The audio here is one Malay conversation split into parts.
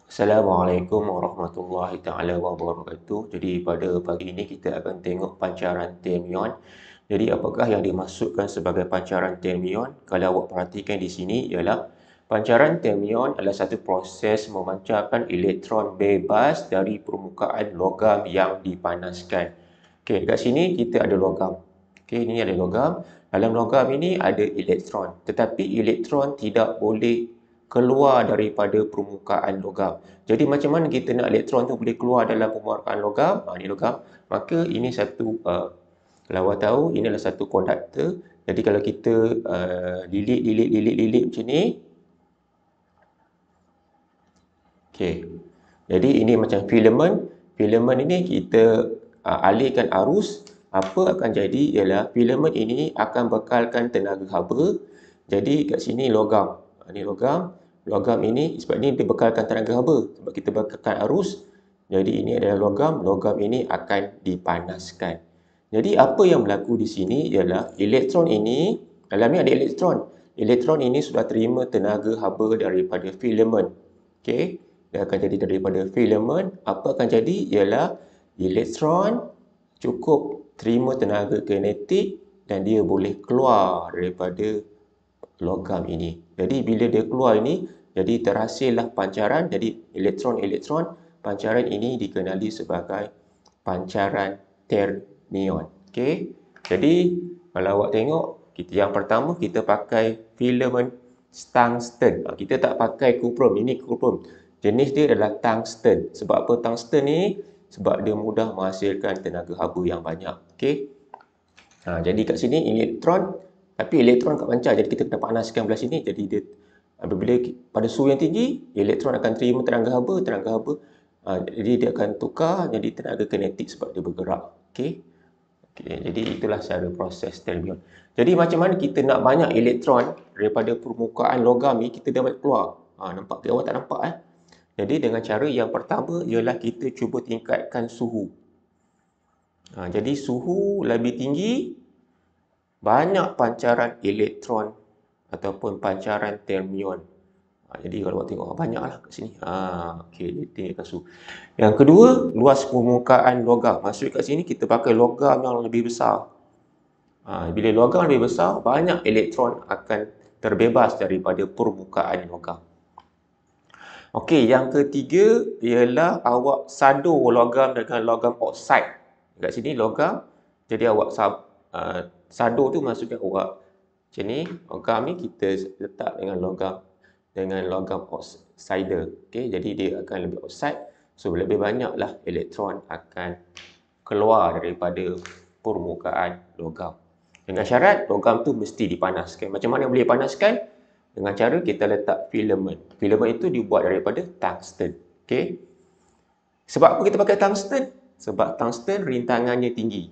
Assalamualaikum warahmatullahi taala wabarakatuh. Jadi pada pagi ini kita akan tengok pancaran termion. Jadi apakah yang dimaksudkan sebagai pancaran termion? Kalau awak perhatikan di sini ialah pancaran termion adalah satu proses memancarkan elektron bebas dari permukaan logam yang dipanaskan. Okey, dekat sini kita ada logam. Okey, ini ada logam. Dalam logam ini ada elektron, tetapi elektron tidak boleh keluar daripada permukaan logam. Jadi macam mana kita nak elektron tu boleh keluar dalam permukaan logam? Ini logam. Maka ini satu kalau awak tahu ini adalah satu konduktor. Jadi kalau kita lilit macam ni. Okey. Jadi ini macam filament. Filament ini kita alihkan arus. Apa akan jadi ialah filament ini akan bekalkan tenaga haba. Jadi kat sini logam. Ini logam. Logam ini sebab ini dia bekalkan tenaga haba. Sebab kita bekalkan arus. Jadi ini adalah logam. Logam ini akan dipanaskan. Jadi apa yang berlaku di sini ialah elektron ini, dalam ni ada elektron. Elektron ini sudah terima tenaga haba daripada filament. Okey. Dia akan jadi daripada filament. Apa akan jadi ialah elektron cukup terima tenaga kinetik dan dia boleh keluar daripada logam ini. Jadi bila dia keluar ini, jadi terhasillah pancaran. Jadi elektron-elektron pancaran ini dikenali sebagai pancaran termion. Okey. Jadi kalau awak tengok, yang pertama kita pakai filament tungsten. Kita tak pakai kuprum. Ini kuprum. Jenis dia adalah tungsten. Sebab apa tungsten ni? Sebab dia mudah menghasilkan tenaga haba yang banyak. Okey. Jadi kat sini elektron, tapi elektron kat pancar. Jadi kita kena panaskan belah sini. Jadi dia apabila pada suhu yang tinggi, elektron akan terima tenaga haba. Jadi dia akan tukar jadi tenaga kinetik sebab dia bergerak. Okey. Jadi itulah cara proses termion. Jadi macam mana kita nak banyak elektron daripada permukaan logam ni kita dapat keluar? Nampak ke? Awak tak nampak Jadi dengan cara yang pertama ialah kita cuba tingkatkan suhu. Jadi suhu lebih tinggi, banyak pancaran elektron ataupun pancaran termion. Jadi kalau awak tengok banyaklah kat sini. Okey, dia tingkatkan suhu. Yang kedua, luas permukaan logam. Maksud kat sini kita pakai logam yang lebih besar. Bila logam lebih besar, banyak elektron akan terbebas daripada permukaan logam. Okey, yang ketiga ialah awak sadur logam dengan logam oksida. Kat sini logam, jadi awak sadur tu maksudnya awak macam ni, logam ni kita letak dengan logam oksida. Okey, jadi dia akan lebih oksida, so lebih banyaklah elektron akan keluar daripada permukaan logam. Dengan syarat logam tu mesti dipanaskan. Macam mana boleh panaskan? Dengan cara kita letak filament. Filament itu dibuat daripada tungsten. Okey. Sebab apa kita pakai tungsten? Sebab tungsten rintangannya tinggi.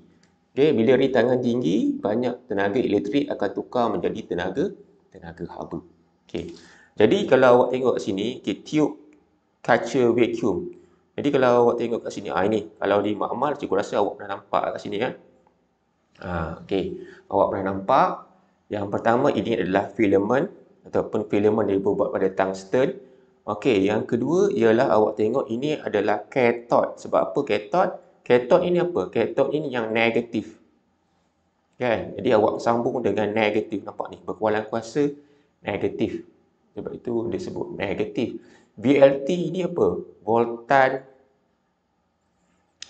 Okey, bila rintangan tinggi, banyak tenaga elektrik akan tukar menjadi tenaga haba. Okey. Jadi kalau awak tengok kat sini, tube kaca vacuum. Jadi kalau awak tengok kat sini, ini kalau di makmal cikgu rasa awak pernah nampak kat sini kan. Okey. Awak pernah nampak yang pertama ini adalah filament ataupun filament yang dibuat pada tungsten. Okey, yang kedua ialah awak tengok ini adalah kathod. Sebab apa kathod? Kathod ini apa? Kathod ini yang negatif. Kan? Jadi awak sambung dengan negatif. Nampak ni, berkualan kuasa negatif. Sebab itu disebut negatif. VLT ini apa? Voltan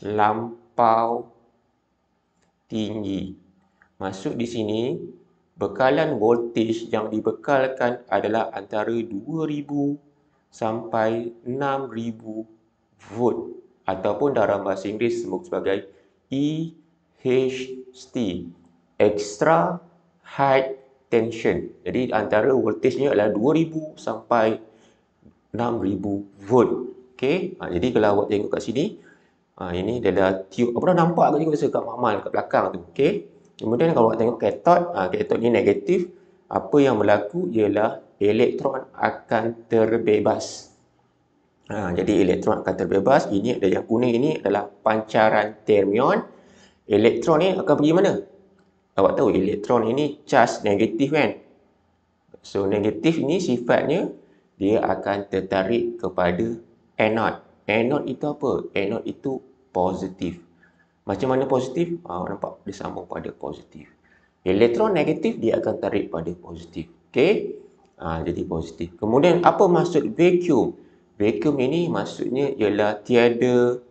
lampau tinggi. Maksud di sini, bekalan voltage yang dibekalkan adalah antara 2000 sampai 6000 volt ataupun dalam bahasa Inggeris disebut sebagai EHT, extra high tension. Jadi antara voltagenya adalah 2000 sampai 6000 volt. Okey. Jadi kalau awak tengok kat sini, ini adalah tube. Apa dah nampak ke juga kat makmal kat belakang tu. Okey. Kemudian kalau awak tengok kathod, kathod ni negatif. Apa yang berlaku ialah elektron akan terbebas. Jadi elektron akan terbebas. Ini ada yang kuning ini adalah pancaran termion. Elektron ni akan pergi mana? Awak tahu elektron ini charge negatif kan? So negatif ini sifatnya dia akan tertarik kepada anode. Anode itu apa? Anode itu positif. Macam mana positif? Nampak dia sambung pada positif. Elektron negatif dia akan tarik pada positif. Okey? Jadi positif. Kemudian apa maksud vacuum? Vacuum ini maksudnya ialah tiada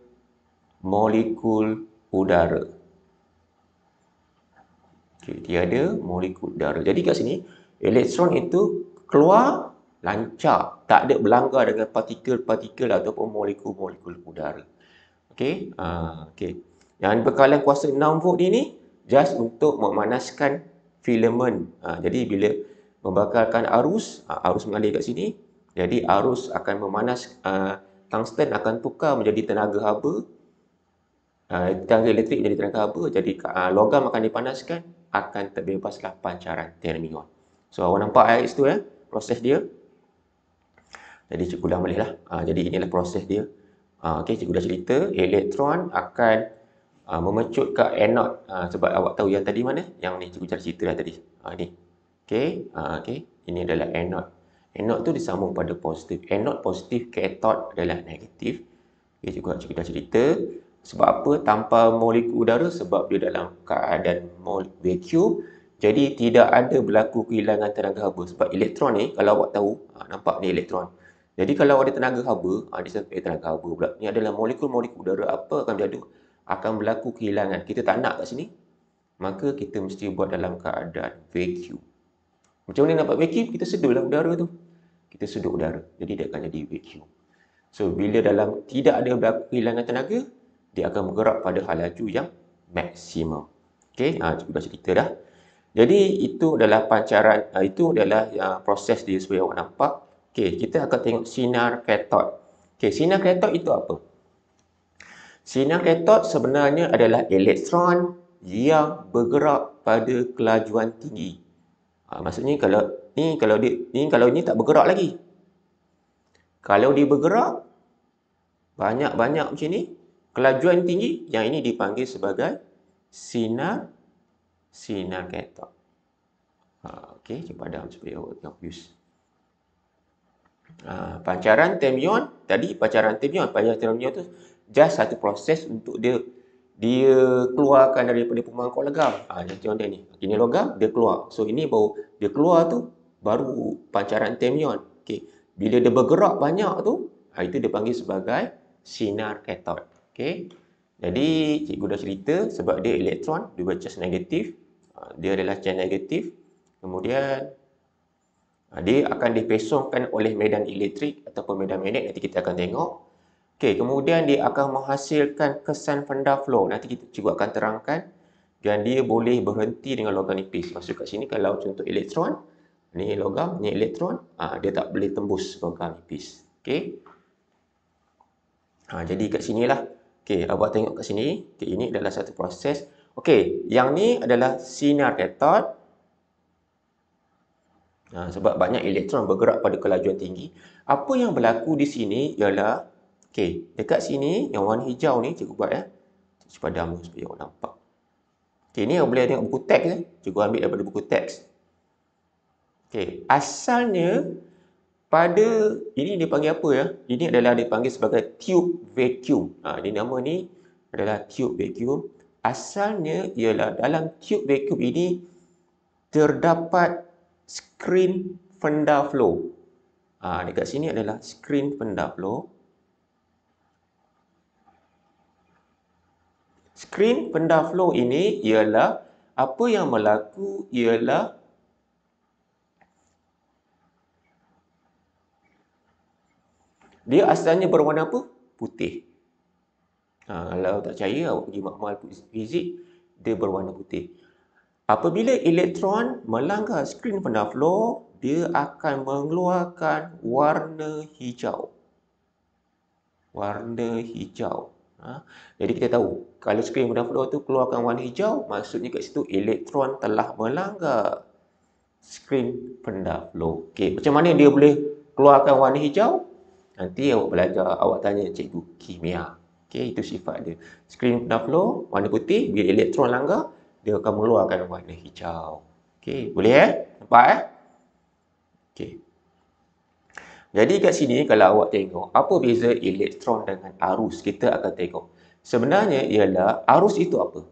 molekul udara. Okay, tiada molekul udara. Jadi kat sini elektron itu keluar lancar, tak ada berlanggar dengan partikel-partikel ataupun molekul-molekul udara. Okey, okey. Yang bekalan kuasa 6 volt ini just untuk memanaskan filament. Jadi bila membakarkan arus, arus mengalir kat sini, jadi arus akan memanas, tungsten akan tukar menjadi tenaga haba, tenaga elektrik menjadi tenaga haba, jadi logam akan dipanaskan, akan terbebaslah pancaran termion. So awak nampak kat situ proses dia. Jadi cikgu ulang balik lah. Jadi inilah proses dia. Okey, cikgu dah cerita elektron akan memecut ke anode, sebab awak tahu yang tadi mana? Yang ni cikgu dah cerita dah tadi. Ni. Okey, okey. Ini adalah anode. Anode tu disambung pada positif. Anode positif, kathode adalah negatif. Okey, cikgu dah cerita. Sebab apa? Tanpa molekul udara, sebab dia dalam keadaan vacuum. Jadi tidak ada berlaku kehilangan tenaga haba. Sebab elektron ni, kalau awak tahu, nampak ni elektron. Jadi kalau ada tenaga haba, dia tenaga haba pula. Ni adalah molekul-molekul udara, apa akan berlaku? Akan berlaku kehilangan. Kita tak nak kat sini, maka kita mesti buat dalam keadaan vacuum. Macam mana nampak vacuum? Kita sedutlah udara tu. Kita sedut udara. Jadi dia akan jadi vacuum. So bila dalam tidak ada berlaku kehilangan tenaga, dia akan bergerak pada laju yang maksimum. Okey, cikgu dah cerita dah. Jadi itu adalah pancaran, itu adalah proses dia supaya awak nampak. Okey, kita akan tengok sinar kathod. Okey, sinar kathod itu apa? Sinar kathod sebenarnya adalah elektron yang bergerak pada kelajuan tinggi. Maksudnya kalau ini tak bergerak lagi. Kalau dia bergerak banyak-banyak macam ni, kelajuan tinggi, yang ini dipanggil sebagai sinar kathod. Okey, cikgu padam supaya awak confuse. Pancaran termion, tadi pancaran termion tu just satu proses untuk dia keluarkan daripada pemangkuk logam. Macam mana ni? Ini logam, dia keluar. So ini baru dia keluar tu baru pancaran termion. Okey. Bila dia bergerak banyak tu, itu dipanggil sebagai sinar kathod. Okey. Jadi cikgu dah cerita sebab dia elektron, dia bercharge negatif. Dia adalah charge negatif. Kemudian dia akan dipesongkan oleh medan elektrik ataupun medan magnet, nanti kita akan tengok. Okey, kemudian dia akan menghasilkan kesan Van der Waals. Nanti cikgu akan terangkan. Dan dia boleh berhenti dengan logam nipis. Maksud kat sini kalau contoh elektron, ni logam, ni elektron, dia tak boleh tembus logam nipis. Okey. Jadi kat sinilah. Okey, awak tengok kat sini. Okey, ini adalah satu proses. Okey, yang ni adalah sinar kathod. Sebab banyak elektron bergerak pada kelajuan tinggi. Apa yang berlaku di sini ialah, okey, dekat sini yang warna hijau ni cikgu buat cikgu padam supaya awak nampak. Okey, ni awak boleh tengok buku teks cikgu ambil daripada buku teks. Okey, asalnya pada ini dipanggil apa Ini adalah dipanggil sebagai tube vacuum. Ini nama ni adalah tube vacuum. Asalnya ialah dalam tube vacuum ini terdapat screen Van der Waals. Dekat sini adalah screen Van der Waals. Screen Van der Waals ini ialah apa yang berlaku ialah dia asalnya berwarna apa? Putih. Kalau tak percaya, awak pergi makmal fizik, dia berwarna putih. Apabila elektron melanggar skrin Van der Waals, dia akan mengeluarkan warna hijau. Warna hijau. Jadi kita tahu, kalau skrin Van der Waals tu keluarkan warna hijau, maksudnya kat situ elektron telah melanggar skrin Van der Waals. Okey, macam mana dia boleh keluarkan warna hijau? Nanti awak belajar, awak tanya cikgu kimia. Okey, itu sifat dia. Skrin Van der Waals warna putih, bila elektron langgar, dia akan mengeluarkan warna hijau. Okey, boleh Nampak Okey. Jadi kat sini kalau awak tengok, apa beza elektron dengan arus? Kita akan tengok. Sebenarnya ialah arus itu apa?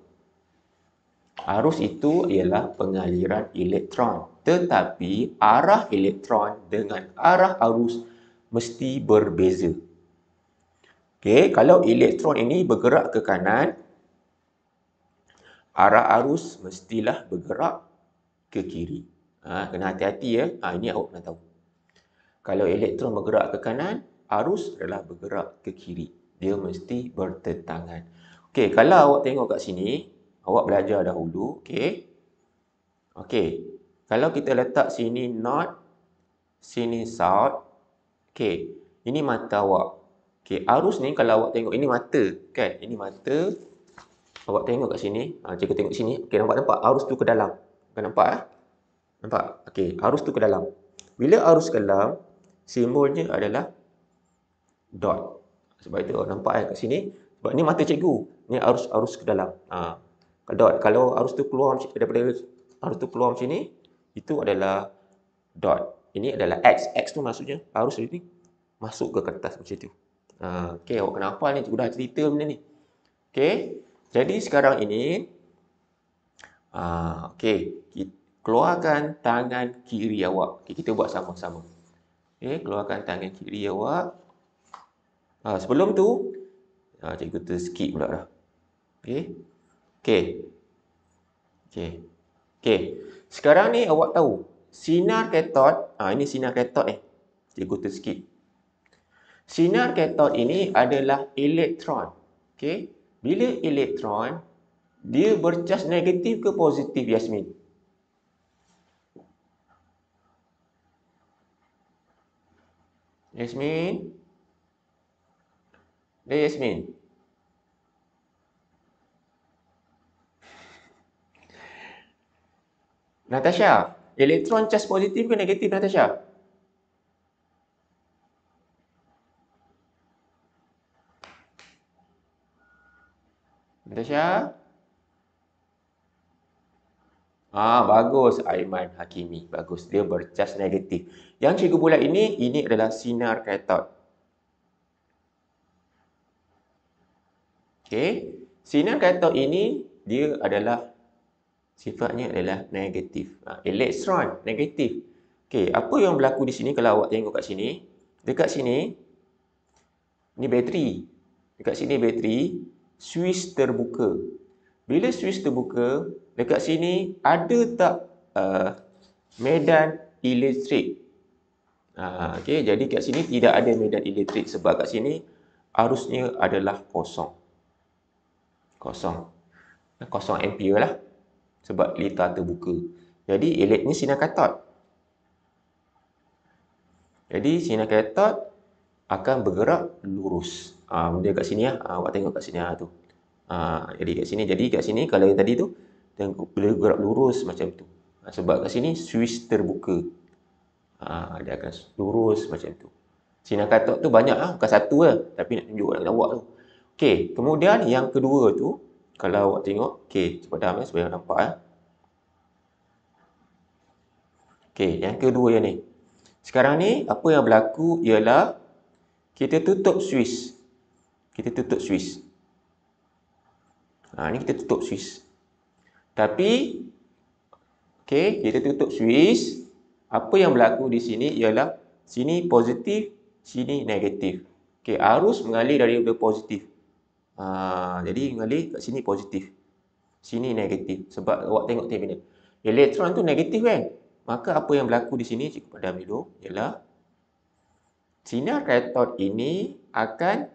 Arus itu ialah pengaliran elektron. Tetapi arah elektron dengan arah arus mesti berbeza. Okey, kalau elektron ini bergerak ke kanan, arah arus mestilah bergerak ke kiri. Kena hati-hati ya. Ini awak kena tahu. Kalau elektron bergerak ke kanan, arus adalah bergerak ke kiri. Dia mesti bertentangan. Okey, kalau awak tengok kat sini, awak belajar dahulu, okey. Okey. Kalau kita letak sini north, sini south, okey. Ini mata awak. Okey, arus ni kalau awak tengok ini mata, kan? Ini mata. Awak tengok kat sini, cikgu tengok sini. Okey, nampak arus tu ke dalam. Kan nampak Nampak? Okey, arus tu ke dalam. Bila arus ke dalam, simbolnya adalah dot. Sebab itu nampak kat sini. Sebab ni mata cikgu. Ni arus ke dalam. Dot. Kalau arus tu keluar daripada arus tu keluar macam ni, itu adalah dot. Ini adalah X. X tu maksudnya arus ini masuk ke kertas macam tu. Okey, awak kena hafal ni. Cikgu dah cerita benda ni. Okey. Jadi sekarang ini, okey, keluarkan tangan kiri awak. Okay, kita buat sama-sama. Okay, keluarkan tangan kiri awak. Sebelum tu, cikgu skip pula dah. Okay. Okay. Okay. Okay. Sekarang ni awak tahu, sinar katod, ini sinar katod ni. Cikgu skip. Sinar katod ini adalah elektron. Okay. Bila elektron, dia bercas negatif ke positif, Yasmin? Yasmin? Yasmin? Natasha, elektron cas positif ke negatif, Natasha? Natasha? Bagus Aiman Hakimi. Bagus. Dia bercas negatif. Yang cikgu bulat ini adalah sinar katod. Okey. Sinar katod ini, dia adalah sifatnya adalah negatif. Elektron negatif. Okey, apa yang berlaku di sini kalau awak tengok kat sini? Dekat sini, ni bateri. Dekat sini bateri, switch terbuka. Bila switch terbuka, dekat sini ada tak medan elektrik? Okey, jadi kat sini tidak ada medan elektrik sebab kat sini arusnya adalah kosong. Kosong ampere lah. Sebab litar terbuka. Jadi ni sinar katod. Jadi sinar katod akan bergerak lurus. Benda kat sini awak tengok kat sini tu. Jadi kat sini kalau yang tadi tu boleh bergerak lurus macam tu. Sebab kat sini switch terbuka. Dia akan lurus macam tu. Sinar katod tu banyak bukan satu lah, tapi nak tunjuk dekat awak tu. Okey, kemudian yang kedua tu kalau awak tengok, okey, padam supaya nampak Okey, yang kedua yang ni. Sekarang ni apa yang berlaku ialah kita tutup switch. Kita tutup switch. Ni kita tutup switch. Tapi okey, kita tutup switch. Apa yang berlaku di sini ialah sini positif, sini negatif. Okey, arus mengalir daripada positif. Jadi mengalir kat sini positif. Sini negatif. Sebab awak tengok terminal. Elektron tu negatif kan? Maka apa yang berlaku di sini, cikgu padam dulu, ialah sinar katod ini akan,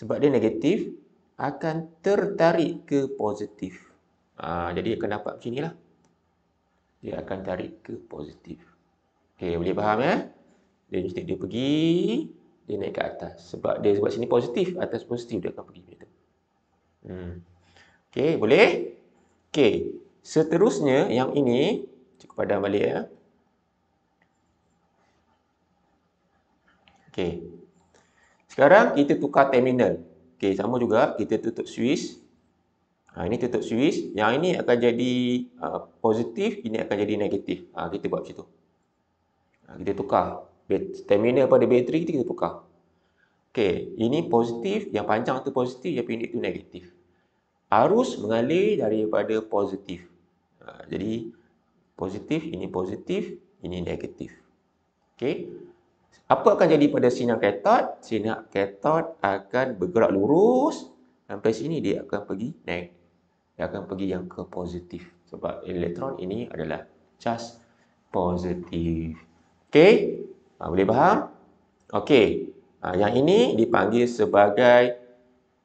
sebab dia negatif, akan tertarik ke positif. Jadi akan dapat macam inilah. Dia akan tarik ke positif. Okey, boleh faham ya? Dia pergi, dia naik ke atas. Sebab sini positif, atas positif dia akan pergi macam tu. Okey, boleh? Okey, seterusnya yang ini, cikgu padam balik ya. Okey. Sekarang kita tukar terminal. Okey, sama juga kita tutup switch. Ini tutup switch. Yang ini akan jadi positif, ini akan jadi negatif. Kita buat macam tu. Kita tukar. terminal pada bateri kita tukar. Okey, ini positif, yang panjang tu positif, yang pendek tu negatif. Arus mengalir daripada positif. Jadi positif, ini negatif. Okey. Apa akan jadi pada sinar katod? Sinar katod akan bergerak lurus sampai sini, dia akan pergi naik. Dia akan pergi yang ke positif sebab elektron ini adalah charge positif. Okey? Boleh faham? Okey. Yang ini dipanggil sebagai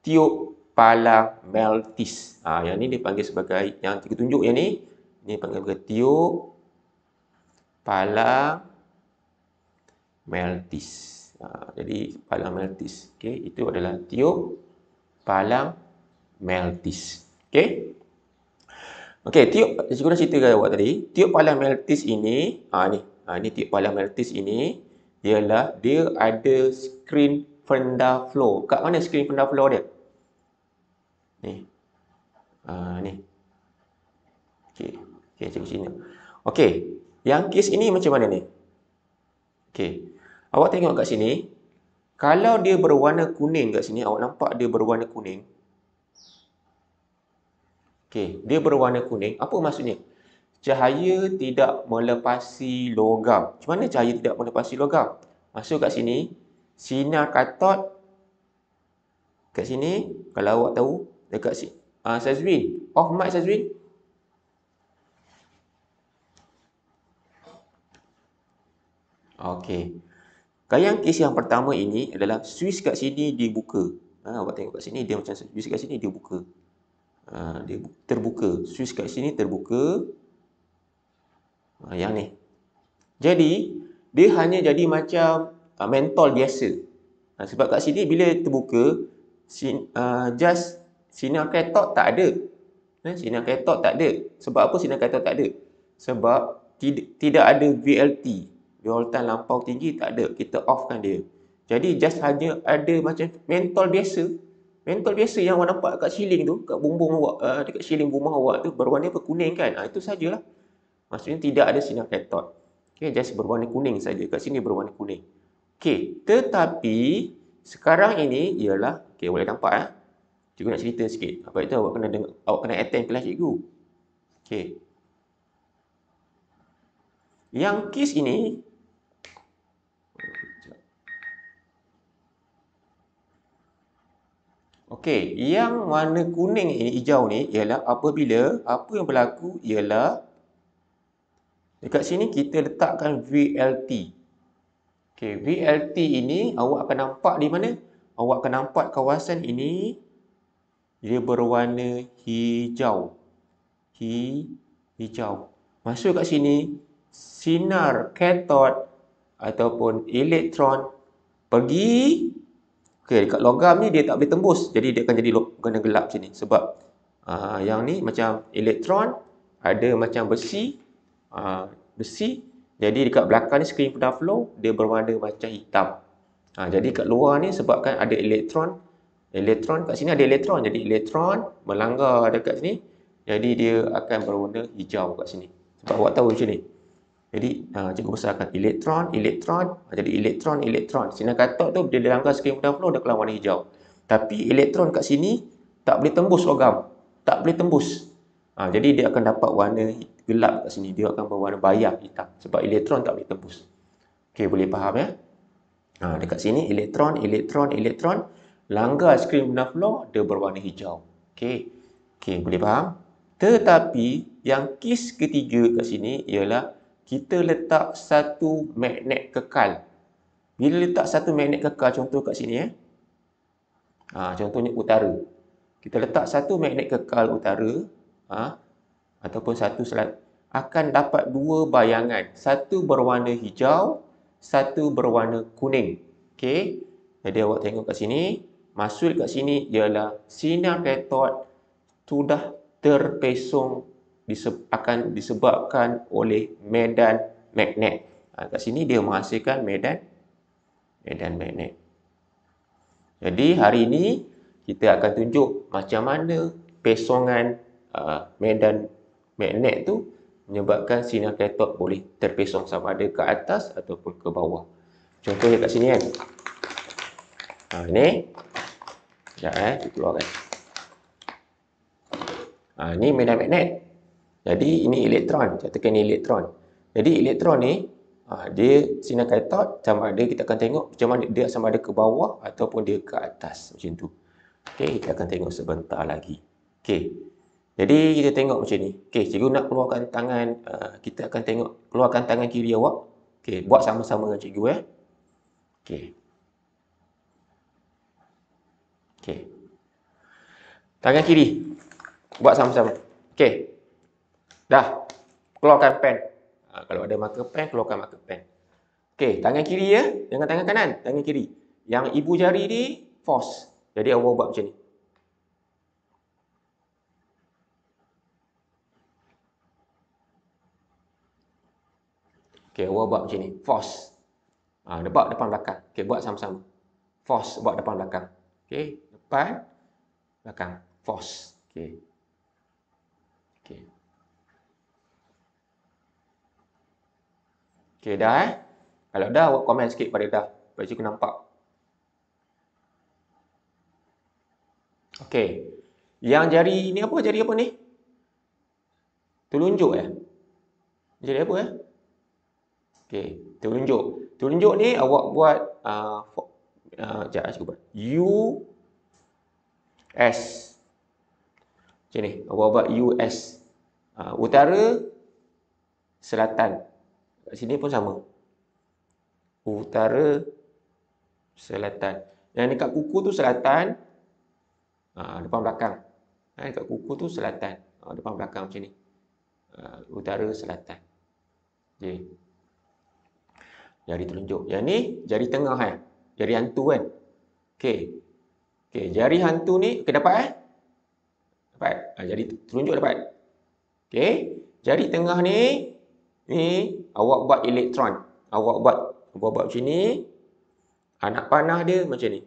tiup palang Maltese. Yang ini dipanggil sebagai, yang kita tunjuk yang ini dipanggil sebagai tiup palang Maltese. Jadi palang Maltese. Okey, itu adalah tiup palang Maltese. Okey. Okey, cikgu dah ceritakan awak tadi. Tiup palang Maltese ini, ni tiup palang Maltese ini ialah dia ada skrin Vanda flow. Kat mana skrin Vanda flow dia? Ni. Ni. Okey, cikgu sini. Okey, yang kes ini macam mana ni? Okey. Awak tengok kat sini, kalau dia berwarna kuning kat sini, awak nampak dia berwarna kuning. Okey, dia berwarna kuning. Apa maksudnya? Cahaya tidak melepasi logam. Macam mana cahaya tidak melepasi logam? Masuk kat sini, sinar katod kat sini, kalau awak tahu, dekat sini. Sazwin, off mic Sazwin. Okey. Yang kes yang pertama ini adalah switch kat sini dibuka. Awak tengok kat sini, dia macam switch kat sini dia buka. Dia terbuka. Switch kat sini terbuka. Yang ni. Jadi, dia hanya jadi macam mentol biasa. Sebab kat sini bila terbuka, just sinar katod tak ada. Sinar katod tak ada. Sebab apa sinar katod tak ada? Sebab tidak ada VLT. Voltan lampau tinggi tak ada. Kita offkan dia. Jadi, just hanya ada macam mentol biasa. Mentol biasa yang awak nampak kat ceiling tu, kat bumbung awak, dekat ceiling rumah awak tu, berwarna kuning kan? Itu sajalah. Maksudnya tidak ada sinar katod. Okey, just berwarna kuning saja. Kat sini berwarna kuning. Okey, tetapi sekarang ini ialah, okey, boleh nampak Cikgu nak cerita sikit. Apa itu awak kena dengar, awak kena attend kelas cikgu. Okey. Yang kes ini okey, yang warna kuning ini, hijau ni ialah apabila apa yang berlaku ialah dekat sini kita letakkan VLT. Okey, VLT ini awak akan nampak di mana? Awak akan nampak kawasan ini dia berwarna hijau. Hijau. Masuk kat sini, sinar katod ataupun elektron pergi. Okey, dekat logam ni dia tak boleh tembus. Jadi dia akan jadi warna gelap sini. Sebab yang ni macam elektron, ada macam besi. Jadi dekat belakang ni screen Vanda flow, dia berwarna macam hitam. Jadi kat luar ni sebabkan ada elektron kat sini ada elektron. Jadi elektron melanggar dekat sini. Jadi dia akan berwarna hijau kat sini. Sebab awak tahu macam ni. Jadi cikgu besarkan elektron. Jadi elektron. Sinar katod tu bila dia langgar screen Vanda flow dia keluar warna hijau. Tapi elektron kat sini tak boleh tembus logam. Tak boleh tembus. Jadi dia akan dapat warna gelap kat sini. Dia akan berwarna bayam hitam. Sebab elektron tak boleh tembus. Okey, boleh faham ya? Dekat sini elektron. Langgar screen Vanda flow, dia berwarna hijau. Okey, boleh faham? Tetapi yang kes ketiga kat sini ialah kita letak satu magnet kekal. Bila letak satu magnet kekal, contoh kat sini contohnya utara. Kita letak satu magnet kekal utara ataupun satu selat, akan dapat dua bayangan. Satu berwarna hijau, satu berwarna kuning. Okey. Jadi awak tengok kat sini, maksud kat sini ialah sinar katod sudah terpesong akan disebabkan oleh medan magnet. Kat sini dia menghasilkan medan magnet. Jadi hari ini kita akan tunjuk macam mana pesongan medan magnet tu menyebabkan sinar katod boleh terpesong sama ada ke atas ataupun ke bawah. Contohnya kat sini kan. Ini. Sekejap keluarkan. Ini medan magnet. Jadi ini elektron. Katakan ini elektron. Jadi elektron ni dia sinar kathod sama ada kita akan tengok macam mana dia sama ada ke bawah ataupun dia ke atas macam tu. Okey, kita akan tengok sebentar lagi. Okey. Jadi kita tengok macam ni. Okey, cikgu nak keluarkan tangan, kita akan tengok keluarkan tangan kiri awak. Okey, buat sama-sama dengan cikgu Okey. Okey. Tangan kiri. Buat sama-sama. Okey. Dah. Keluarkan pen. Kalau ada marker pen, keluarkan marker pen. Okey, tangan kiri jangan tangan kanan, tangan kiri. Yang ibu jari ni force. Jadi awak buat macam ni. Okey, awak buat macam ni. Force. Nampak depan belakang. Okey, buat sama-sama. Force buat depan belakang. Okey, depan belakang. Force. Okey. Okey. Okey, dah Kalau dah, awak komen sikit pada dah. Supaya cikgu nampak. Okey. Yang jari ni apa? Jari apa ni? Telunjuk Jari apa Okey, telunjuk. Telunjuk ni awak buat sekejap cikgu buat. US. Macam ni. Awak buat US. Utara, selatan. Kat sini pun sama. Utara, selatan. Yang dekat kuku tu selatan. Depan belakang. Dekat kuku tu selatan. Depan belakang macam ni. Utara, selatan. Okey. Jari telunjuk. Yang ni jari tengah Jari hantu kan. Okey. Okey, jari hantu ni dapat Dapat. Jari telunjuk dapat. Okey. Jari tengah ni awak buat elektron. Awak buat macam ni. Anak panah dia macam ni.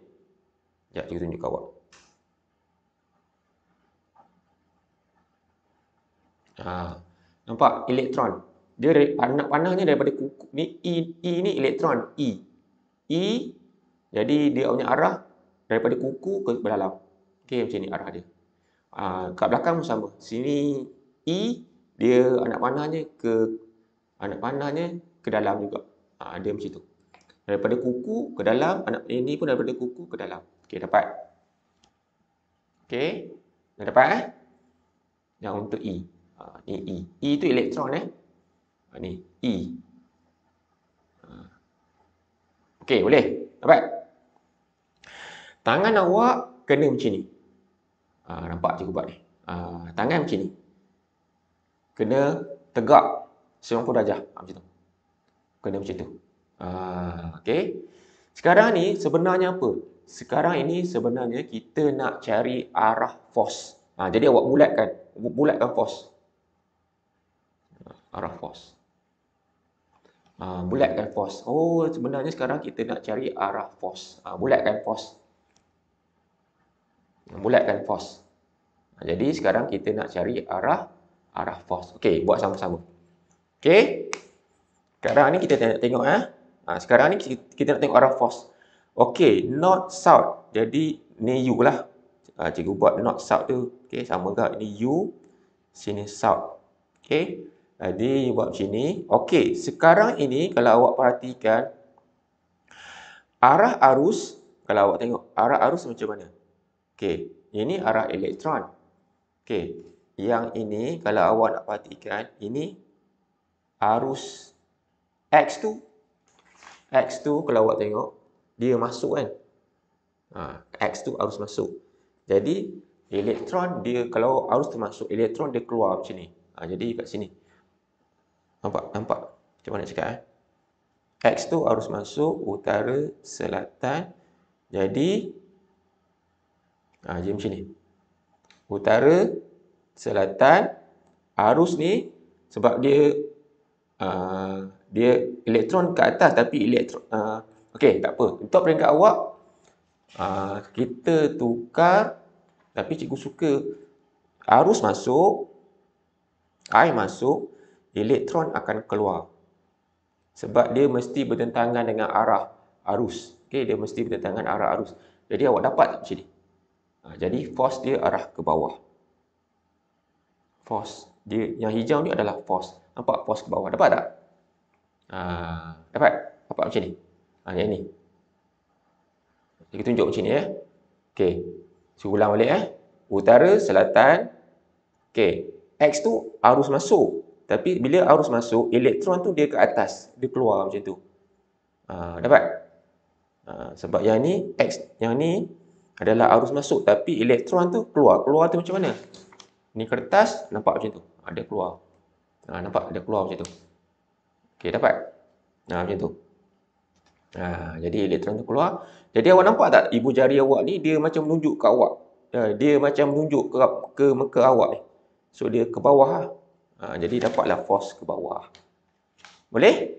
Sekejap cikgu tunjuk kat awak. Nampak elektron. Dia anak panahnya daripada kuku ni E ni elektron E. Jadi dia punya arah daripada kuku ke dalam. Okey, macam ni arah dia. Kat belakang pun sama. Sini E dia anak panahnya ke dalam juga. Dia macam tu. Daripada kuku ke dalam, ini pun daripada kuku ke dalam. Okey, dapat. Okey. Dah dapat Yang untuk E. Ni E. E tu elektron Ni E. Okey, boleh? Dapat? Tangan awak kena macam ni. Nampak cikgu buat ni. Tangan macam ni. Kena tegak 90 darjah. Macam tu. Kena macam tu. Okey. Sekarang ni sebenarnya apa? Sekarang ini sebenarnya kita nak cari arah force. Jadi awak bulatkan force. Arah force. Bulatkan force. Oh, sebenarnya sekarang kita nak cari arah force. Bulatkan force. Bulatkan force. Jadi sekarang kita nak cari arah force. Okey, buat sama-sama. Okey. Sekarang ni kita nak tengok sekarang ni kita nak tengok arah force. Okey, north south. Jadi ni U lah. Cikgu buat north south tu. Okey, sama ke? Ini U, sini south. Okey. Jadi buat macam ni. Okey, sekarang ini kalau awak perhatikan arah arus, kalau awak tengok arah arus macam mana? Okey, ini arah elektron. Okey, yang ini kalau awak nak perhatikan, ini arus X tu. X tu kalau awak tengok, dia masuk kan? X tu arus masuk. Jadi elektron dia kalau arus tu masuk, elektron dia keluar macam ni. Jadi kat sini. Nampak? Macam mana nak cakap X tu arus masuk utara, selatan. Jadi macam ni. Utara, selatan, arus ni sebab dia elektron ke atas tapi elektron okey, tak apa. Untuk peringkat awak kita tukar, tapi cikgu suka arus masuk, air masuk, elektron akan keluar. Sebab dia mesti bertentangan dengan arah arus. Okey, dia mesti bertentangan arah arus. Jadi awak dapat tak macam ni? Jadi force dia arah ke bawah. Force dia yang hijau ni adalah force. Nampak force ke bawah. Dapat tak? Dapat? Dapat macam ni. Yang ni. Kita tunjuk macam ni ya. Okey. So ulang balik Utara, selatan. Okey. X tu arus masuk. Tapi bila arus masuk, elektron tu dia ke atas. Dia keluar macam tu. Dapat? Sebab yang ni X, yang ni adalah arus masuk tapi elektron tu keluar. Keluar tu macam mana? Ni kertas nampak macam tu. Dia keluar. Nampak dia keluar macam tu. Okey, dapat? Macam tu. Jadi elektron tu keluar. Jadi awak nampak tak ibu jari awak ni dia macam menunjuk ke awak. Dia macam menunjuk ke muka awak ni. So dia ke bawah jadi dapatlah force ke bawah. Boleh?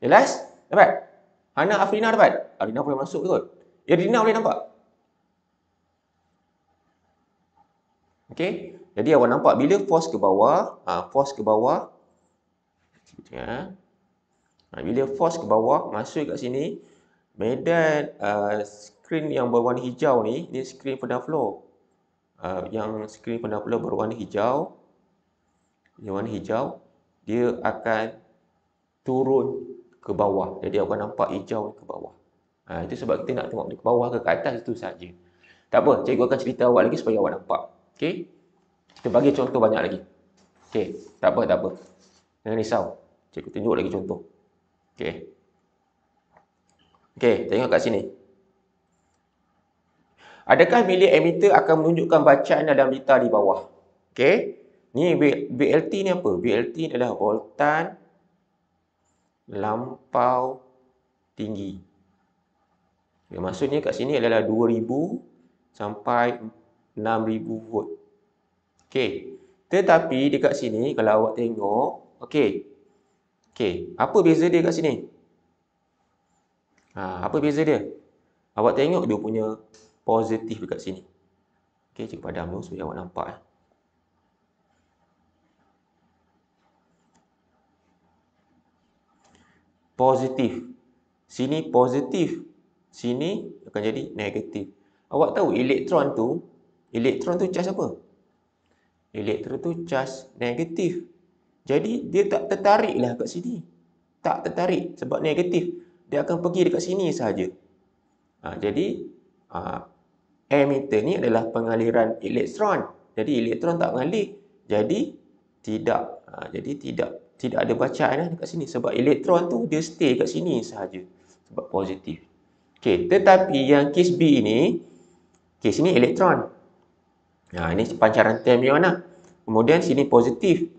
Jelas? Dapat? Hana, Afrina dapat? Afrina boleh masuk kot. Irina boleh nampak? Okey. Jadi awak nampak bila force ke bawah, bila force ke bawah masuk kat sini, medan skrin yang berwarna hijau ni skrin pedang flow. Yang skrin pedang flow berwarna hijau, dia akan turun ke bawah. Jadi awak nampak hijau ke bawah. Itu sebab kita nak tengok dia ke bawah ke atas itu saja. Tak apa, cikgu akan cerita awak lagi supaya awak nampak. Okey. Kita bagi contoh banyak lagi. Okey, tak apa. Jangan risau. Cikgu tunjuk lagi contoh. Okey, tengok kat sini. Adakah miliammeter akan menunjukkan bacaan dalam liter di bawah? Okey. Ni VLT ni apa? VLT ni adalah voltan lampau tinggi. Maksudnya kat sini adalah 2000 sampai 6000 volt. Okey. Tetapi dekat sini kalau awak tengok, okey. Apa beza dia kat sini? Apa beza dia? Awak tengok dia punya positif dekat sini. Okey, cikgu padam dulu supaya awak nampak Positif. Sini positif. Sini akan jadi negatif. Awak tahu elektron tu charge apa? Elektron tu charge negatif. Jadi dia tak tertariklah kat sini. Tak tertarik sebab negatif. Dia akan pergi dekat sini sahaja. Jadi ammeter ni adalah pengaliran elektron. Jadi elektron tak mengalir. Jadi tidak ada bacaan dekat sini sebab elektron tu dia stay kat sini sahaja sebab positif. Okey, tetapi yang kes B ini, kes ini elektron. Ini pancaran term mana? Kemudian sini positif,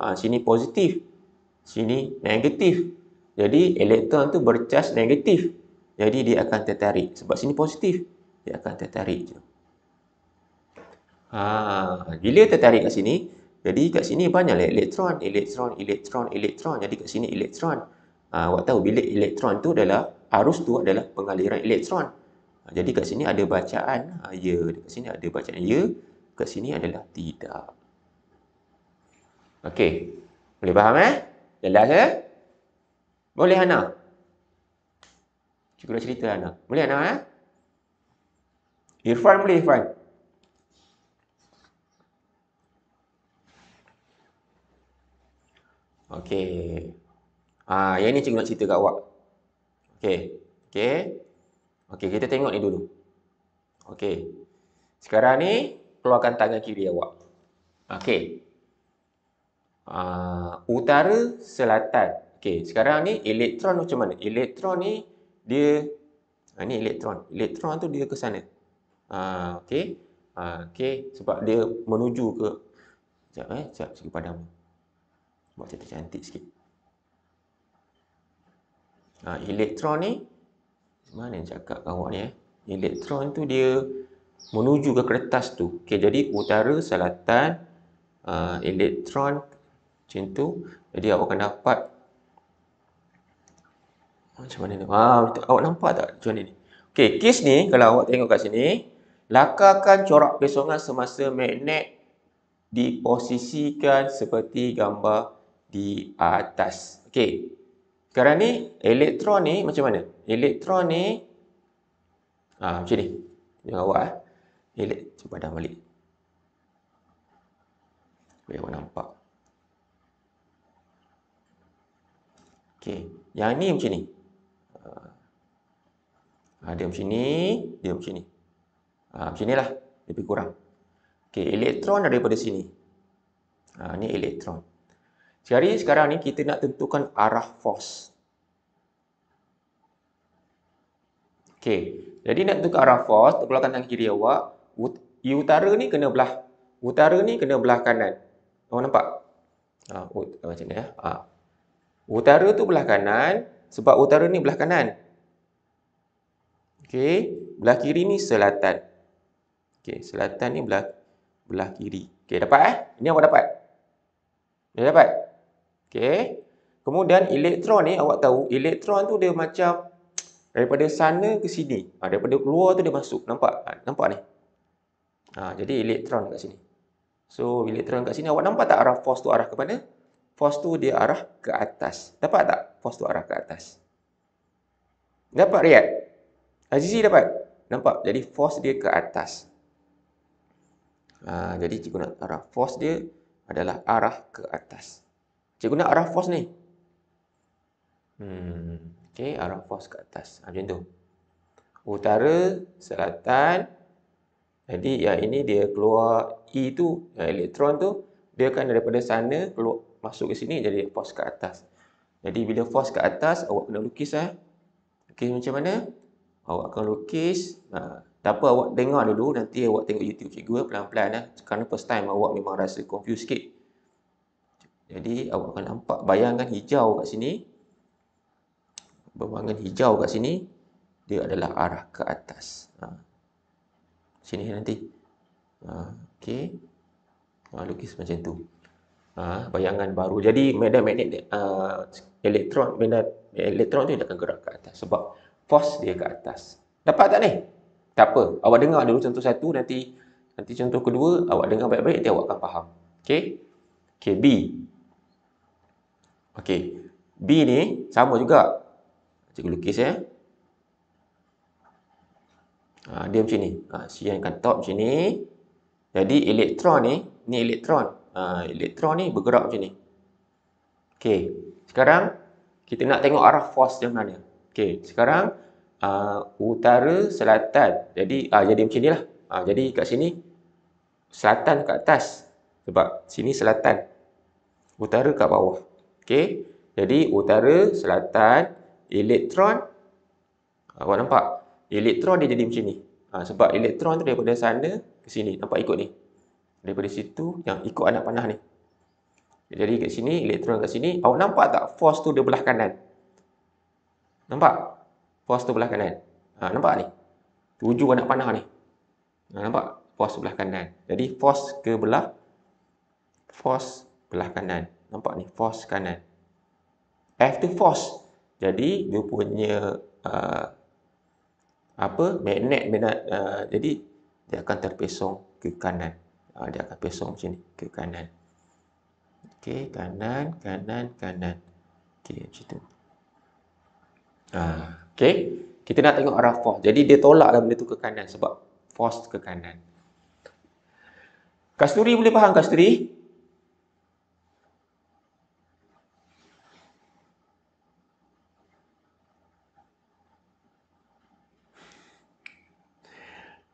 sini negatif. Jadi elektron tu bercas negatif. Jadi dia akan tertarik sebab sini positif, dia akan tertarik je. Bila tertarik kat sini, jadi kat sini banyaklah elektron. Jadi kat sini elektron. Awak tahu bila elektron tu adalah arus tu adalah pengaliran elektron. Jadi kat sini ada bacaan ya, kat sini ada bacaan ya, kat sini adalah tidak. Okey. Boleh faham Jelas Boleh Hana? Cikgu dah cerita Hana. Boleh Hana Irfan boleh Irfan? Okey. Yang ni cikgu nak cerita kat awak. Okey, kita tengok ni dulu. Okey. Sekarang ni keluarkan tangan kiri awak. Okey. Utara, selatan. Okey, sekarang ni elektron macam mana? Elektron ni dia ni elektron. Elektron tu dia ke sana. Okey. Sebab dia menuju ke sekejap sikit padam. Buat cantik sikit. Elektron ni mana cakap kat awak ni Elektron tu dia menuju ke kertas tu. Okey, jadi utara, selatan, elektron macam tu. Jadi awak akan dapat macam mana ni? Awak nampak tak macam mana ni? Okey, kes ni kalau awak tengok kat sini, lakarkan corak pesongan semasa magnet diposisikan seperti gambar di atas. Okey. Sekarang ni elektron ni macam mana? elektron ni macam ni. Jangan awak cuba dah balik. Supaya awak nampak. Okey, yang ni macam ni. Dia macam ni, dia macam ni. Macam ni lah, lebih kurang. Okey, elektron daripada sini. Ni elektron. Sekarang ni kita nak tentukan arah force. Okey, jadi nak tentukan arah force, terbelah kanan kiri awak. Utara ni kena belah kanan. Awak nampak? Macam ni ya. Utara tu belah kanan, sebab utara ni belah kanan. Okey, belah kiri ni selatan. Okey, selatan ni belah kiri. Okey, dapat Ini awak dapat. Dia dapat. Okey. Kemudian elektron ni awak tahu, elektron tu dia macam daripada sana ke sini. Daripada keluar tu dia masuk. Nampak? Nampak ni? Jadi elektron kat sini. So, elektron kat sini awak nampak tak arah force tu arah ke mana? Force tu dia arah ke atas. Dapat tak force tu arah ke atas? Dapat, Riyad? Azizi dapat? Nampak? Jadi force dia ke atas. Jadi cikgu nak arah force dia adalah arah ke atas. Cikgu nak arah force ni. Okey, arah force ke atas. Macam tu. Utara, selatan. Jadi yang ini dia keluar E tu, elektron tu, dia akan daripada sana keluar masuk ke sini jadi force ke atas. Jadi bila force ke atas, awak kena lukis Lukis macam mana? Awak akan lukis. Tak apa, awak dengar dulu, nanti awak tengok YouTube cikgu pelan-pelan Kerana first time awak memang rasa confused sikit. Jadi awak akan nampak bayangan hijau kat sini. Bayangan hijau kat sini dia adalah arah ke atas. Sini nanti. Okey. Lukis macam tu. Bayangan baru. Jadi medan magnet elektron tu dia akan gerak ke atas sebab force dia ke atas. Dapat tak ni? Tak apa. Awak dengar dulu contoh satu, nanti contoh kedua awak dengar baik-baik, nanti awak akan faham. Okey. Okey, B. Okey. B ni sama juga. Cikgu lukis dia macam ni. Sian kat top macam ni. Jadi elektron ni elektron. Elektron ni bergerak macam ni. Okey. Sekarang kita nak tengok arah force yang mana. Okey, sekarang utara, selatan. Jadi macam nilah. Jadi kat sini selatan kat atas. Sebab sini selatan. Utara kat bawah. Okey. Jadi utara, selatan, elektron. Awak nampak? Elektron dia jadi macam ni. Sebab elektron tu daripada sana ke sini. Nampak ikut ni. Daripada situ yang ikut anak panah ni. Jadi kat sini, elektron kat sini. Awak nampak tak force tu dia belah kanan? Nampak? Force tu belah kanan. Nampak ni? Tuju anak panah ni. Nampak? Force belah kanan. Jadi force belah kanan. Nampak ni? Force kanan. F tu force. Jadi dia punya magnet. Jadi dia akan terpesong ke kanan. Dia akan pesong macam ni ke kanan. Okey, kanan. Okey, macam tu. Okey, kita nak tengok arah force. Jadi dia tolaklah benda tu ke kanan sebab force ke kanan. Kasturi boleh faham, Kasturi?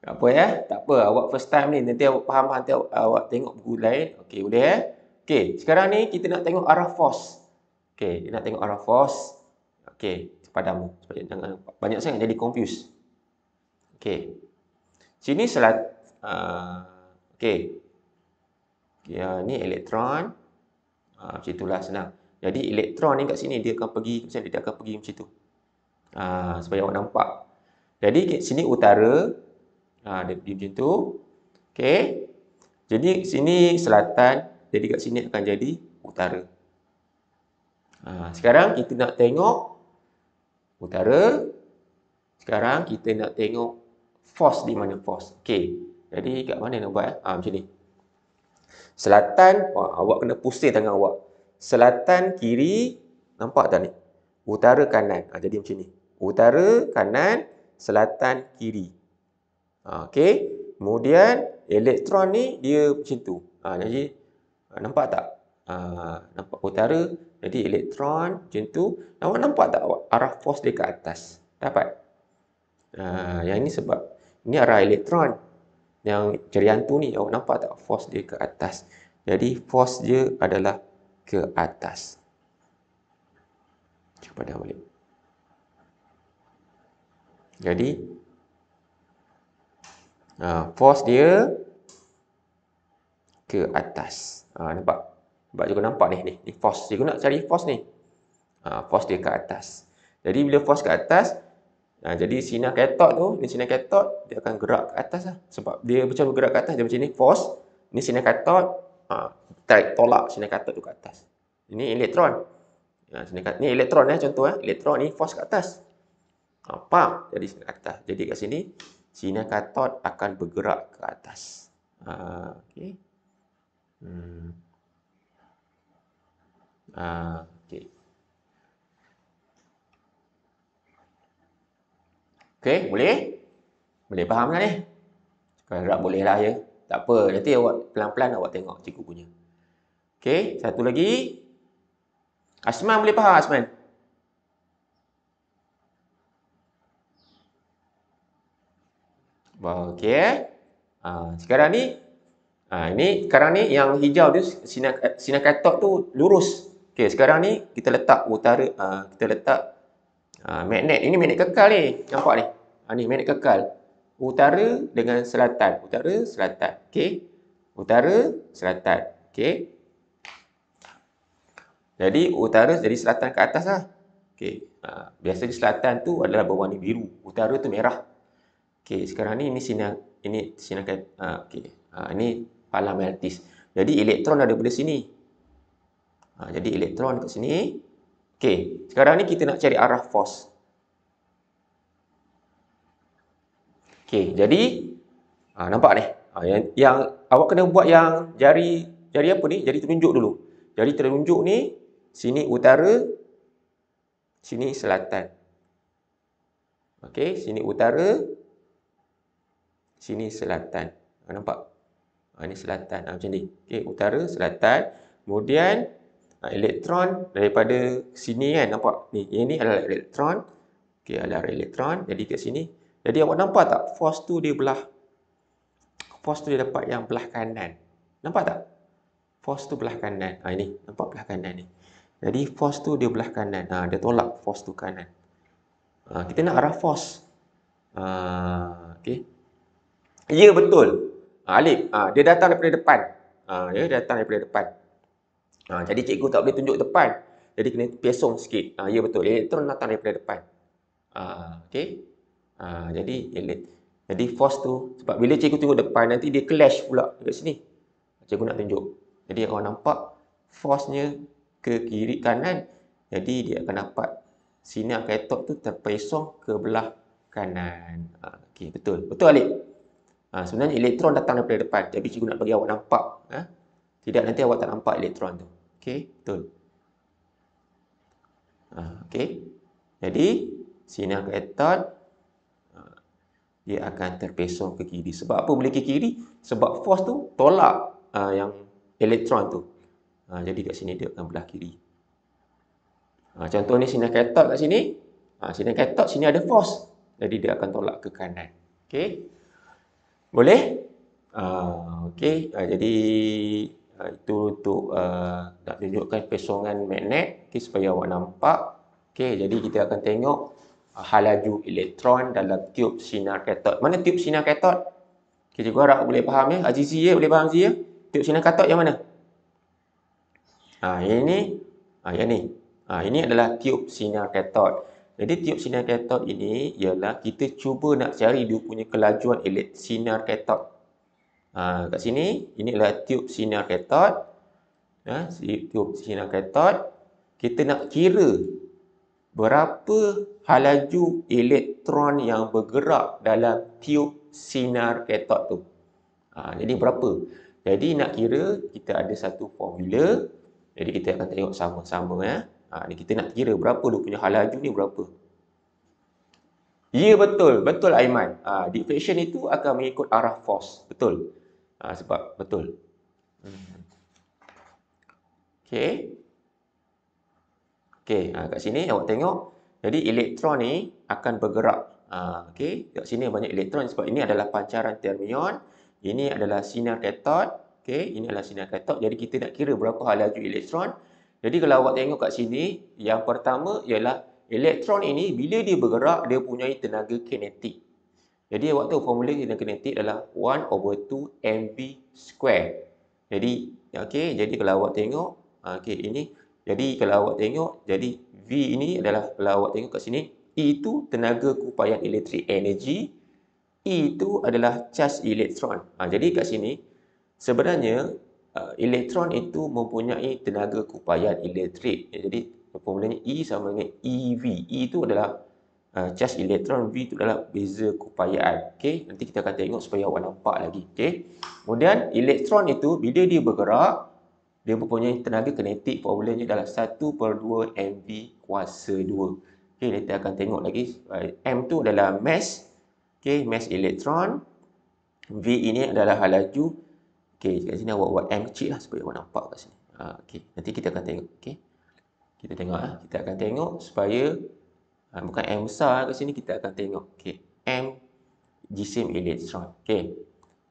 Tak apa tak apa. Awak first time ni, nanti awak faham, nanti awak tengok buku lain. Okey, boleh Okey, sekarang ni kita nak tengok arah force. Okey, kita nak tengok arah force. Okey, padamu. Supaya jangan banyak sangat jadi confused. Okey. Sini okey. Ni elektron. Macam itulah, senang. Jadi elektron ni kat sini dia akan pergi macam dia akan pergi macam tu. Supaya awak nampak. Jadi kat sini utara. Dia pergi macam tu. Okey. Jadi sini selatan. Jadi kat sini akan jadi utara. Sekarang kita nak tengok utara. Sekarang kita nak tengok force di mana force. Okey. Jadi kat mana nak buat? Macam ni. Selatan, awak kena pusing tangan awak. Selatan kiri, nampak tak ni? Utara kanan. Jadi macam ni. Utara, kanan, selatan, kiri. Okey. Kemudian elektron ni dia macam tu. Jadi nampak tak? Nampak utara, jadi elektron macam tu. Awak nampak tak arah force dia ke atas? Dapat? Yang ini sebab ini arah elektron. Yang jari tu ni, awak nampak tak force dia ke atas? Jadi force dia adalah ke atas. Cuba dah balik. Jadi force dia ke atas. Nampak? Nampak juga nampak ni force. Cikgu nak cari force ni. Force dia ke atas. Jadi bila force ke atas, jadi sinar katot tu, ni sinar katot, dia akan gerak ke atas lah. Sebab dia macam bergerak ke atas, dia macam ni force. Ni sinar katot, tolak sinar katot tu ke atas. Ini elektron. Ni elektron contoh elektron ni force ke atas. Pam, jadi sinar atas. Jadi kat sini sinar katot akan bergerak ke atas. Okey. Okey. Okey, boleh? Boleh faham lah ni? Harap boleh lah ya. Tak apa, nanti awak pelan-pelan awak tengok cikgu punya. Okey, satu lagi. Asman boleh faham Asman? Okey. Sekarang ni sekarang ni yang hijau tu sinar katot tu lurus. Okey, sekarang ni kita letak utara, kita letak magnet. Ini magnet kekal ni. Nampak ni? Ni magnet kekal. Utara dengan selatan. Utara, selatan. Okey. Utara, selatan. Okey. Jadi utara jadi selatan ke atas lah. Okey. Biasanya selatan tu adalah berwarna biru. Utara tu merah. Okey, sekarang ni ini sinar okey. Ini alam maltis. Jadi elektron ada pada sini. Jadi elektron kat sini. Okey, sekarang ni kita nak cari arah force. Okey, jadi nampak ni. Yang awak kena buat yang jari apa ni? Jari telunjuk dulu. Jari telunjuk ni sini utara, sini selatan. Okey, sini utara, sini selatan. Nampak? Ini selatan. Macam ni. Okey, utara, selatan. Kemudian elektron daripada sini kan, nampak? Ini adalah elektron. Okey, adalah elektron. Jadi kat sini. Jadi awak nampak tak? Force tu dia dapat yang belah kanan. Nampak tak? Force tu belah kanan. Ini. Nampak belah kanan ni. Jadi force tu dia belah kanan. Dia tolak force tu kanan. Kita nak arah force. Okey. Ya, betul. Alif. Dia datang daripada depan. Dia datang daripada depan. Jadi cikgu tak boleh tunjuk depan. Jadi kena pesong sikit. Ya, betul. Elektron datang daripada depan. Okey. Jadi force tu, sebab bila cikgu tengok depan, nanti dia clash pula dekat sini. Cikgu nak tunjuk. Jadi awak nampak force-nya ke kiri kanan. Jadi dia akan dapat sinar katot tu terpesong ke belah kanan. Okey, betul. Betul Alif? Sebenarnya elektron datang daripada depan. Tapi cikgu nak bagi awak nampak. Tidak, nanti awak tak nampak elektron tu. Okey, betul. Okey. Jadi sinar katot dia akan terpesong ke kiri. Sebab apa boleh ke kiri? Sebab force tu tolak yang elektron tu. Jadi kat sini dia akan belah kiri. Contoh ni sinar katot kat sini. Sinar katot sini ada force. Jadi dia akan tolak ke kanan. Okey. Boleh? Okey. Jadi itu untuk nak tunjukkan pesongan magnet. Okey, supaya awak nampak. Okey, jadi kita akan tengok halaju elektron dalam tiub sinar katot. Mana tiub sinar katot? Okay, cikgu harap boleh faham ya. Azizi ya, boleh faham Azizi ya? Tiub sinar katot yang mana? Yang ini. Yang ni. Ini adalah tiub sinar katot. Jadi tiub sinar katot ini ialah kita cuba nak cari dia punya kelajuan sinar katot. Kat sini, ini adalah tiub sinar katot. Tiub sinar katot. Kita nak kira berapa halaju elektron yang bergerak dalam tiub sinar katot tu. Jadi berapa? Jadi nak kira, kita ada satu formula. Jadi kita akan tengok sama-sama ya. Ni kita nak kira berapa dia punya halaju ni berapa. Ya, betul. Betul, Aiman. Deflection itu akan mengikut arah force. Betul. Sebab, betul. Okey. Okey, kat sini awak tengok. Jadi, elektron ni akan bergerak. Okey, kat sini banyak elektron sebab ini adalah pancaran termion. Ini adalah sinar katot. Okey, ini adalah sinar katot. Jadi, kita nak kira berapa laju elektron. Jadi, kalau awak tengok kat sini, yang pertama ialah elektron ini bila dia bergerak, dia mempunyai tenaga kinetik. Jadi, awak tahu formula tenaga kinetik adalah 1/2 mv square. Jadi, okey, jadi kalau awak tengok, okey, ini, jadi kalau awak tengok, jadi V ini adalah, kalau awak tengok kat sini, E itu tenaga kupayan elektrik energi, E itu adalah charge elektron. Jadi kat sini, sebenarnya elektron itu mempunyai tenaga kupayan elektrik. Jadi, formulanya E sama dengan EV. E itu adalah charge elektron, V itu adalah beza kupayaan. Okey, nanti kita akan tengok supaya awak nampak lagi. Okey. Kemudian elektron itu bila dia bergerak, dia mempunyai tenaga kinetik, formulanya adalah 1/2 mv kuasa 2. Okey, nanti akan tengok lagi. M tu adalah mass. Okey, mass elektron. V ini adalah laju. Okey, kat sini awak buat M kecil lah supaya awak nampak kat sini. Okey, nanti kita akan tengok. Okey. Kita tengok kita akan tengok supaya bukan M besar kat sini, kita akan tengok. Okey, M jisim elektron. Okey.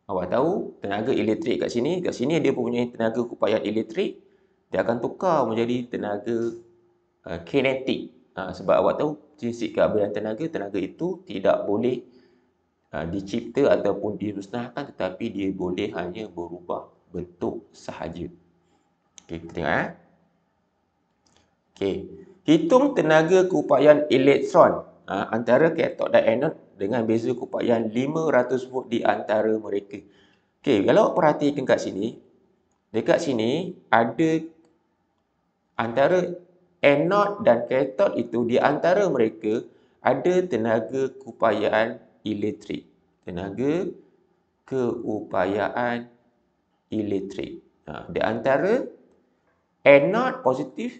Awak tahu tenaga elektrik kat sini dia mempunyai tenaga kupayan elektrik, dia akan tukar menjadi tenaga kinetik. Sebab awak tahu prinsip keabadian tenaga itu tidak boleh dicipta ataupun dimusnahkan, tetapi dia boleh hanya berubah bentuk sahaja. Okey, kita tengok Okey. Hitung tenaga kupayan elektron antara katot dan anod dengan beza kupayan 500 volt di antara mereka. Okey, kalau perhatikan kat sini, dekat sini ada antara anod dan katot itu, di antara mereka ada tenaga kupayan elektrik. Tenaga keupayaan elektrik. Di antara anod positif,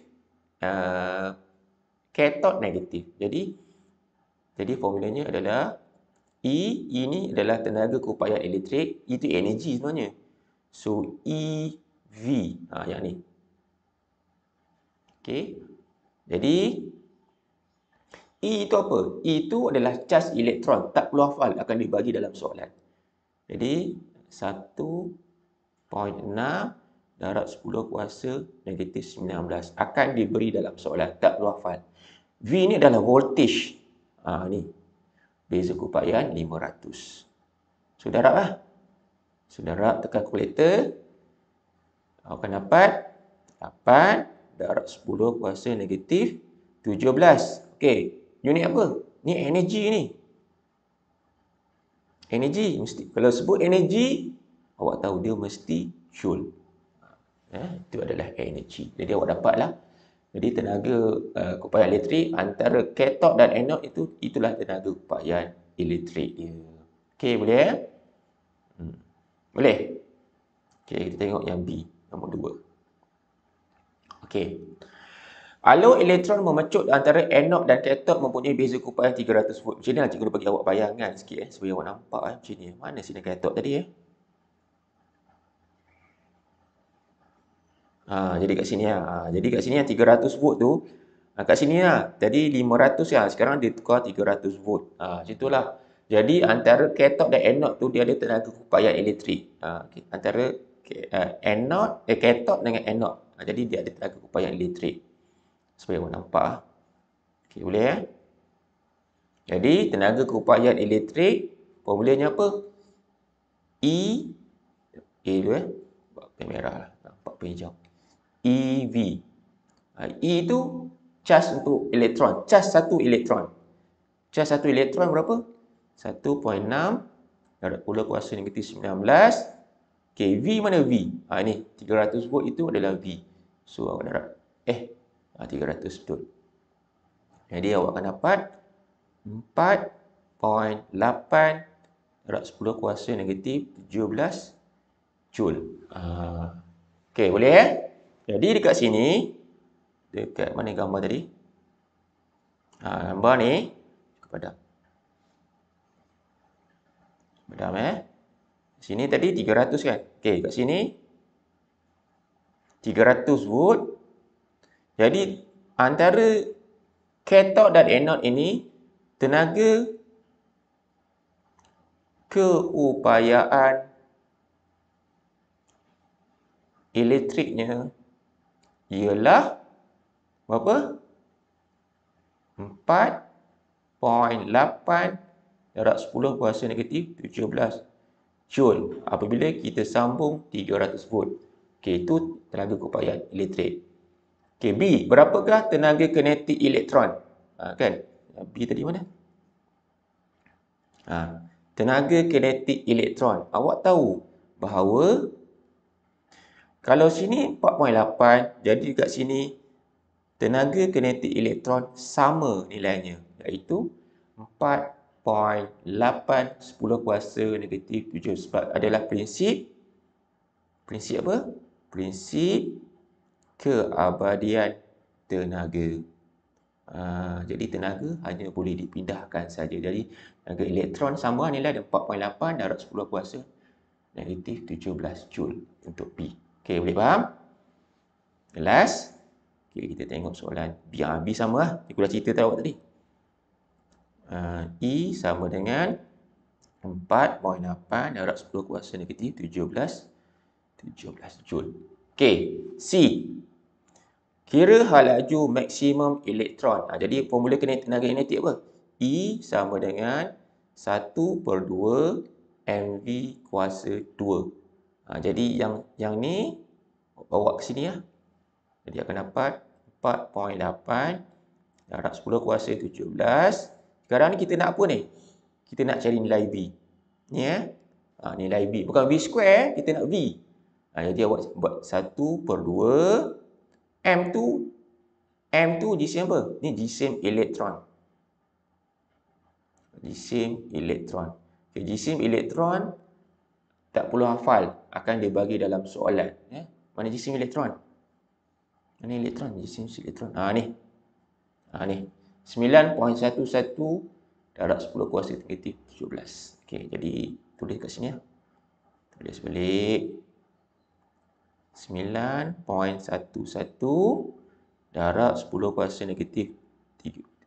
katot negatif. Jadi formulanya adalah E ini adalah tenaga keupayaan elektrik, itu energi sebenarnya. So EV yang ni. Okey. Jadi E itu apa? E itu adalah charge elektron, tak perlu hafal, akan dibagi dalam soalan. Jadi 1.6 darab 10 kuasa negatif 19 akan diberi dalam soalan, tak perlu hafal. V ni adalah voltage. Ni. Beza kupayan 500. So, darab lah. So, darab, tekan kalkulator. Awak akan dapat 8 darab 10 kuasa negatif 17. Okey. Unit apa? Ni energi ni. Energi. Mesti. Kalau sebut energi, awak tahu dia mesti joule. Itu adalah energi. Jadi awak dapatlah. Jadi tenaga kupayan elektrik antara katot dan anod itulah tenaga kupayan elektrik dia. Okey, boleh ya? Boleh? Okey, kita tengok yang B, nombor 2. Okey. Alur elektron memecut antara anod dan katot mempunyai beza kupayan 300 volt. Macam ni lah cikgu bagi awak bayangan sikit supaya awak nampak macam ni. Mana sinar katot tadi jadi kat sini lah. Jadi kat sini yang 300 volt tu, kat sini lah. Jadi 500 lah. Sekarang dia tukar 300 volt. Macam itulah. Jadi antara katot dan anod tu dia ada tenaga kupayan elektrik. Antara anod, katot dengan anod. Jadi dia ada tenaga kupayan elektrik. Supaya awak nampak. Okey, boleh ya? Jadi tenaga kupayan elektrik formulanya apa? E dulu buat pen merah lah. Nampak pen hijau. EV. E itu charge untuk elektron. Charge satu elektron. Charge satu elektron berapa? 1.6 darab 10 kuasa negatif 19. Okey, V mana V? Ini 300 volt itu adalah V. So awak darab 300 betul. Jadi awak akan dapat 4.8 darab 10 kuasa negatif 17 joule. Okey, boleh ya? Jadi dekat sini, dekat mana gambar tadi? Gambar ni, kepada Padam Sini tadi 300 kan. Okey, kat sini 300 volt. Jadi antara kathod dan anode ini tenaga keupayaan elektriknya ialah berapa? 4.8 darab 10 kuasa negatif 17 joule apabila kita sambung 300 volt. Okey, itu tenaga keupayaan elektrik. Okey, B, berapakah tenaga kinetik elektron? Kan? B tadi mana? Tenaga kinetik elektron. Awak tahu bahawa kalau sini 4.8, jadi kat sini tenaga kinetik elektron sama nilainya, iaitu 4.8 10 kuasa negatif 7 sebab adalah prinsip apa? Prinsip keabadian tenaga. Jadi tenaga hanya boleh dipindahkan saja. Jadi tenaga elektron sama nilai ada 4.8 darab 10 kuasa negatif 17 joule untuk P. Okey, boleh faham? Jelas? Okey, kita tengok soalan B. B sama lah. Aku dah cerita tahu tadi. E sama dengan 4.8 darab 10 kuasa negatif 17 joule. Okey, C. Kira laju maksimum elektron. Jadi formula tenaga kinetik apa? E sama dengan 1/2 mv kuasa 2. Jadi yang ni bawa ke sini ya. Jadi akan dapat 4.8 darab 10 kuasa 17. Sekarang ni kita nak apa ni? Kita nak cari nilai V. Ni ya. Nilai V. Bukan V square, kita nak V. Jadi awak buat 1/2 M tu jisim apa? Ni jisim elektron. Jisim elektron. Okay, jisim elektron tak perlu hafal, akan dibagi dalam soalan. Mana jisim elektron? Mana elektron? Jisim elektron. Ni. Ni. 9.11 darab 10 kuasa negatif 17. Okey, jadi tulis kat sini ya. Tulis balik. 9.11 darab 10 kuasa negatif 31.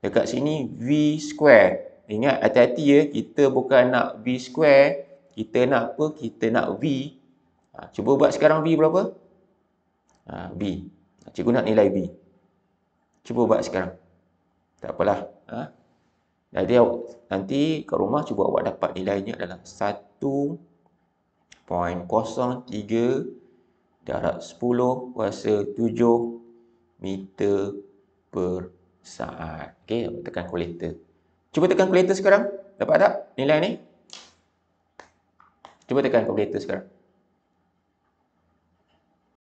Dekat sini V square. Ingat, hati-hati ya. Kita bukan nak V square. Kita nak apa? Kita nak V. Cuba buat sekarang V berapa? V. Cikgu nak nilai V. Cuba buat sekarang. Tak apalah. Jadi nanti kat rumah cuba awak dapat nilainya adalah 1.03 darab 10 kuasa 7 meter per saat. Okey, awak tekan kalkulator. Cuba tekan kalkulator sekarang. Dapat tak nilai ni? Cuba tekan kalkulator sekarang.